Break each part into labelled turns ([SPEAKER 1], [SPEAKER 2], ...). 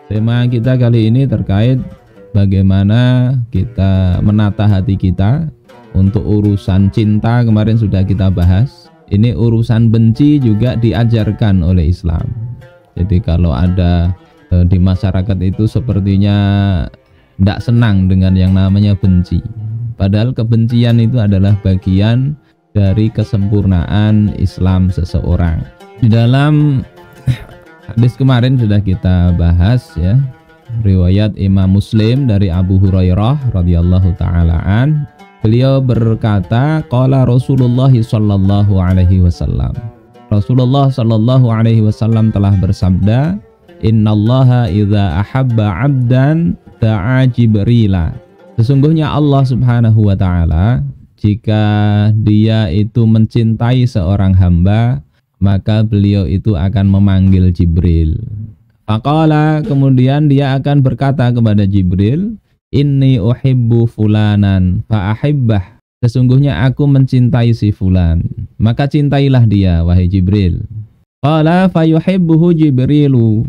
[SPEAKER 1] Tema kita kali ini terkait bagaimana kita menata hati kita. Untuk urusan cinta kemarin sudah kita bahas. Ini urusan benci juga diajarkan oleh Islam. Jadi kalau ada di masyarakat itu sepertinya tidak senang dengan yang namanya benci. Padahal kebencian itu adalah bagian dari kesempurnaan Islam seseorang. Di dalam hadis kemarin sudah kita bahas ya, riwayat Imam Muslim dari Abu Hurairah radhiyallahu taala an. Beliau berkata, qala Rasulullah sallallahu alaihi wasallam. Rasulullah sallallahu alaihi wasallam telah bersabda, innallaha idza ahabba 'abdan da'a Jibrila. Sesungguhnya Allah Subhanahu wa taala jika dia itu mencintai seorang hamba, maka beliau itu akan memanggil Jibril. Faqala, kemudian dia akan berkata kepada Jibril, inni uhibbu fulanan fa'ahibbah. Sesungguhnya aku mencintai si fulan, maka cintailah dia wahai Jibril. Qala fayuhibbuhu Jibrilu.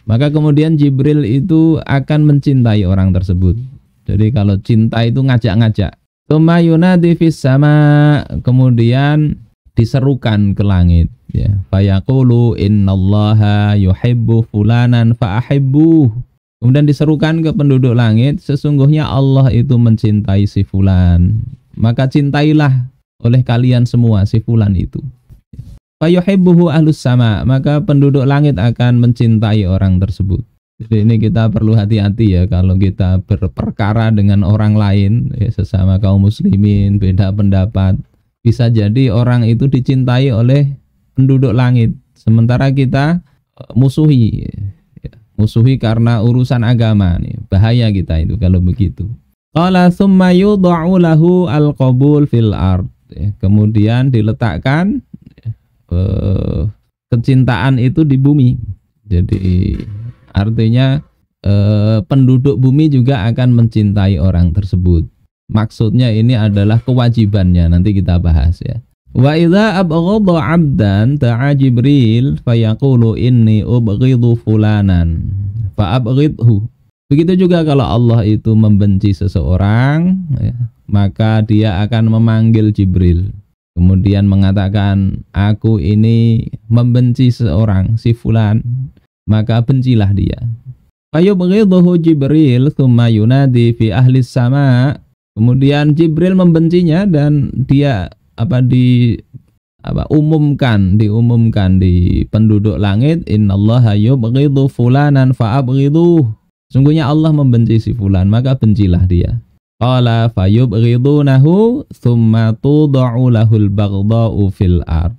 [SPEAKER 1] Maka kemudian Jibril itu akan mencintai orang tersebut. Jadi kalau cinta itu ngajak-ngajak. Tsumma yunadi fis sama, kemudian diserukan ke langit ya. Fayaqulu innallaha yuhibbu fulanan fa'ahibbuh. Kemudian diserukan ke penduduk langit, sesungguhnya Allah itu mencintai si fulan, maka cintailah oleh kalian semua si fulan itu. Fayuhibbuhu ahlus sama, maka penduduk langit akan mencintai orang tersebut. Jadi ini kita perlu hati-hati ya kalau kita berperkara dengan orang lain ya, sesama kaum muslimin beda pendapat. Bisa jadi orang itu dicintai oleh penduduk langit, sementara kita musuhi karena urusan agama nih. Bahaya kita itu kalau begitu. Qala tsumma yudha'u lahu al-qabul fil ard. Kemudian diletakkan kecintaan itu di bumi. Jadi artinya penduduk bumi juga akan mencintai orang tersebut. Maksudnya ini adalah kewajibannya, nanti kita bahas ya. Wa idza abghadha 'abdan ta'a Jibril fayaqulu inni ubghidhu fulanan fa abghidhu. Begitu juga kalau Allah itu membenci seseorang ya, maka dia akan memanggil Jibril. Kemudian mengatakan, aku ini membenci seseorang si fulan, maka bencilah dia. Fayubghidhu Jibril tsumma yunadi fi ahli sama. Kemudian Jibril membencinya dan dia diumumkan di penduduk langit, innallaha yubghidhu fulanan fa'abghidhuh. Sungguhnya Allah membenci si fulan, maka bencilah dia. Qala fayubghidunahu tsumma tud'u lahul baghdha'u fil ard.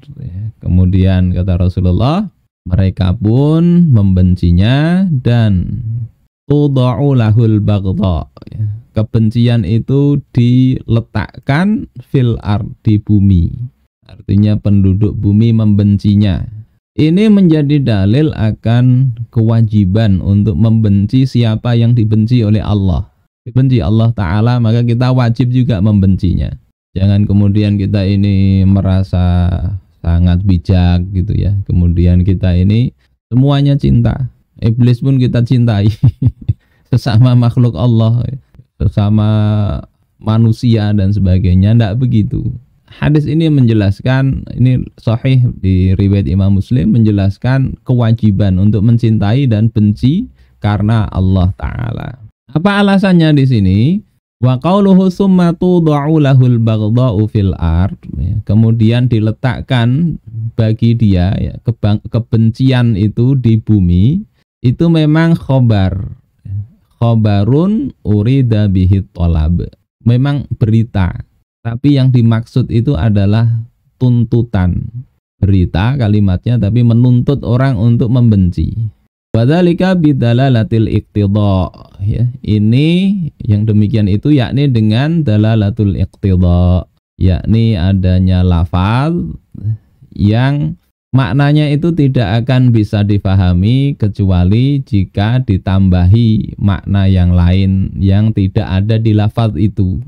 [SPEAKER 1] Kemudian kata Rasulullah, mereka pun membencinya dan tud'u lahul baghdha'. Kebencian itu diletakkan fil ard, di bumi. Artinya penduduk bumi membencinya. Ini menjadi dalil akan kewajiban untuk membenci siapa yang dibenci oleh Allah. Dibenci Allah Ta'ala, maka kita wajib juga membencinya. Jangan kemudian kita ini merasa sangat bijak gitu ya. Kemudian kita ini semuanya cinta. Iblis pun kita cintai. Sesama makhluk Allah, sesama manusia dan sebagainya. Tidak begitu. Hadis ini menjelaskan, ini sahih di riwayat Imam Muslim, menjelaskan kewajiban untuk mencintai dan benci karena Allah Ta'ala. Apa alasannya di sini? Wa qauluhu summa tud'u lahul baghdha'u fil ard. Kemudian diletakkan bagi dia ya, kebencian itu di bumi. Itu memang khobarun urida bihi thalab. Memang berita. Tapi yang dimaksud itu adalah tuntutan. Berita kalimatnya tapi menuntut orang untuk membenci. Wadzalika bidalalatil iqtidha. Ya, ini yang demikian itu yakni dengan dalalatul iqtidha, yakni adanya lafaz yang maknanya itu tidak akan bisa difahami kecuali jika ditambahi makna yang lain yang tidak ada di lafaz itu.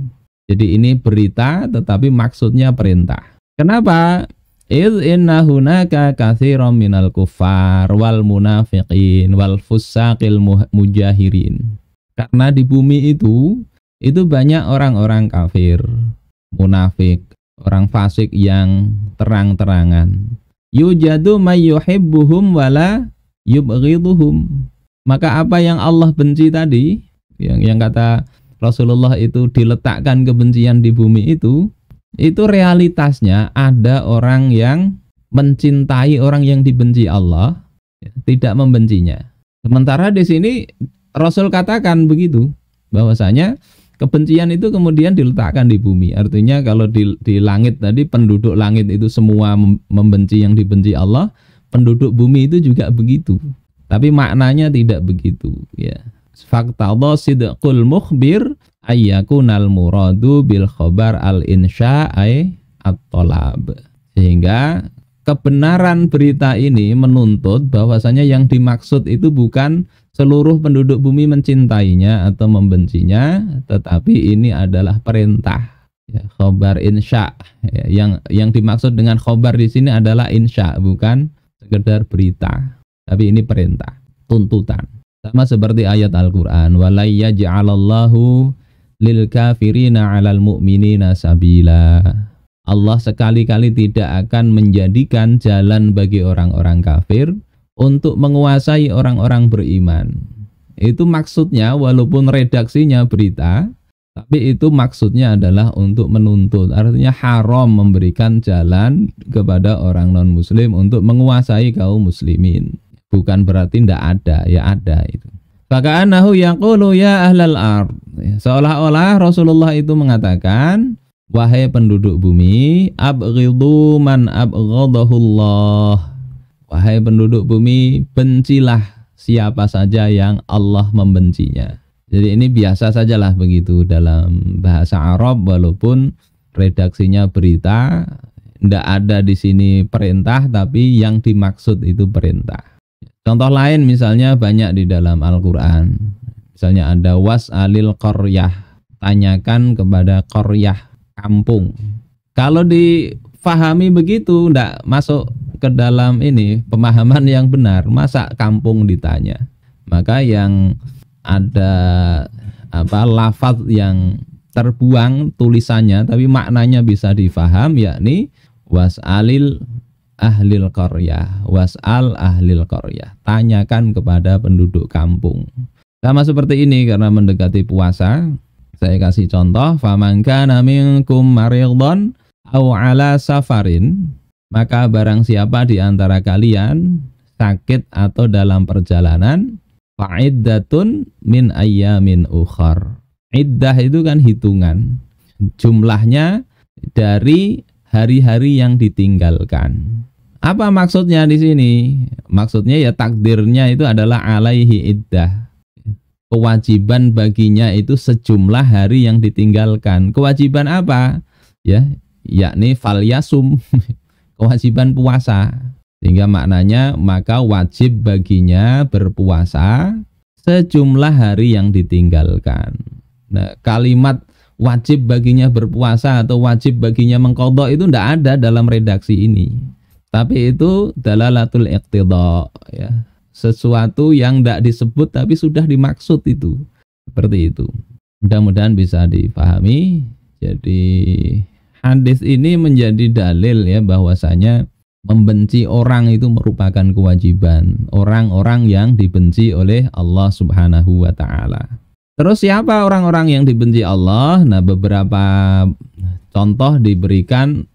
[SPEAKER 1] Jadi ini berita tetapi maksudnya perintah. Kenapa? Idh inna hunaka katsiran minal kuffar wal munafiqin wal fussaqil mujahirin. Karena di bumi itu banyak orang-orang kafir, munafik, orang fasik yang terang-terangan. Yujadu may yuhibbuhum wala yubghiduhum. Maka apa yang Allah benci tadi, yang kata Rasulullah itu diletakkan kebencian di bumi itu realitasnya ada orang yang mencintai orang yang dibenci Allah, tidak membencinya. Sementara di sini Rasul katakan begitu, bahwasanya kebencian itu kemudian diletakkan di bumi. Artinya kalau di langit tadi penduduk langit itu semua membenci yang dibenci Allah, penduduk bumi itu juga begitu. Tapi maknanya tidak begitu, ya. Faqtadha sidqul mukhbir ayyakunal muradu bil khabar al insya at-talab. Sehingga kebenaran berita ini menuntut bahwasanya yang dimaksud itu bukan seluruh penduduk bumi mencintainya atau membencinya, tetapi ini adalah perintah, ya, khobar insya. Ya, yang dimaksud dengan khobar di sini adalah insya, bukan sekedar berita, tapi ini perintah, tuntutan. Sama seperti ayat Al-Quran, walay yaj'alallahu lil kafirina 'alal mu'minina sabila. Allah sekali-kali tidak akan menjadikan jalan bagi orang-orang kafir untuk menguasai orang-orang beriman. Itu maksudnya, walaupun redaksinya berita, tapi itu maksudnya adalah untuk menuntut. Artinya haram memberikan jalan kepada orang non-muslim untuk menguasai kaum muslimin. Bukan berarti tidak ada, ya ada itu. Faka'annahu yaqulu ya ahlal ard. Seolah-olah Rasulullah itu mengatakan, wahai penduduk bumi, abghidu man abghadahullah. Wahai penduduk bumi, bencilah siapa saja yang Allah membencinya. Jadi ini biasa sajalah begitu dalam bahasa Arab, walaupun redaksinya berita, tidak ada di sini perintah, tapi yang dimaksud itu perintah. Contoh lain misalnya banyak di dalam Al-Quran. Misalnya ada was'alil qaryah, tanyakan kepada qaryah, kampung. Kalau difahami begitu, tidak masuk ke dalam ini pemahaman yang benar. Masa kampung ditanya? Maka yang ada lafaz yang terbuang tulisannya tapi maknanya bisa difaham, yakni was'alil ahlil qaryah, was'al ahlil qaryah, tanyakan kepada penduduk kampung. Sama seperti ini karena mendekati puasa, saya kasih contoh, faman kana minkum maridhan aw ala safarin, maka barang siapa di antara kalian sakit atau dalam perjalanan, fa'iddatun min ayyamin ukhar. Iddah itu kan hitungan, jumlahnya dari hari-hari yang ditinggalkan. Apa maksudnya di sini? Maksudnya ya takdirnya itu adalah alaihi iddah. Kewajiban baginya itu sejumlah hari yang ditinggalkan. Kewajiban apa? Ya, yakni falyasum. Kewajiban puasa, sehingga maknanya maka wajib baginya berpuasa sejumlah hari yang ditinggalkan. Nah, kalimat wajib baginya berpuasa atau wajib baginya mengqadha itu tidak ada dalam redaksi ini, tapi itu dalalatul iqtidha, ya, sesuatu yang tidak disebut tapi sudah dimaksud itu, seperti itu. Mudah-mudahan bisa dipahami. Jadi hadis ini menjadi dalil ya bahwasanya membenci orang itu merupakan kewajiban orang-orang yang dibenci oleh Allah Subhanahu wa taala. Terus siapa orang-orang yang dibenci Allah? Nah, beberapa contoh diberikan